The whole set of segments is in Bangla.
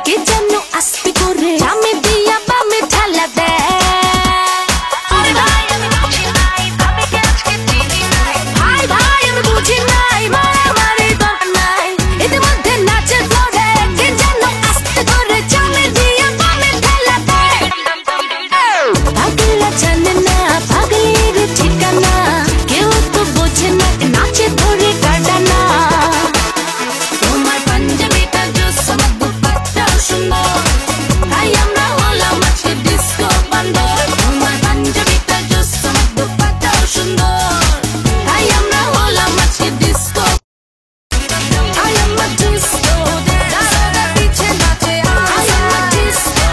কে যেন আস্তে করে আমি দিয়া বামে ঠেলা দেয়। ভাই ভাই আমি বুঝি নাই মারামারি দরকার নাই, ইতিমধ্যে নাচের ফ্লোরে কে যেন আস্তে করে আমি দিয়া বামে ঠেলা দেয়। পাগলা জানে না পাগলের ঠিকানা, কেউ তো বোঝে না নাচে ধরে কাটানা। তোমার পাঞ্জাবিটা জোস আমার দুপাট্টাও সুন্দর, তাই আমরা হলাম আজকে ডিস্কো বান্দর। তোমার পাঞ্জাবিটা জোস আমার দুপাট্টাও সুন্দর, তাই আমরা হলাম আজকে disco. I am a disco dancer, পিছে নাচে I am a disco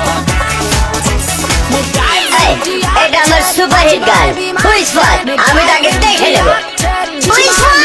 এটা আমার সুপারহিট গান হুইজ ফাট, আমি তাকে দেখে নেব। হুইজ ফাট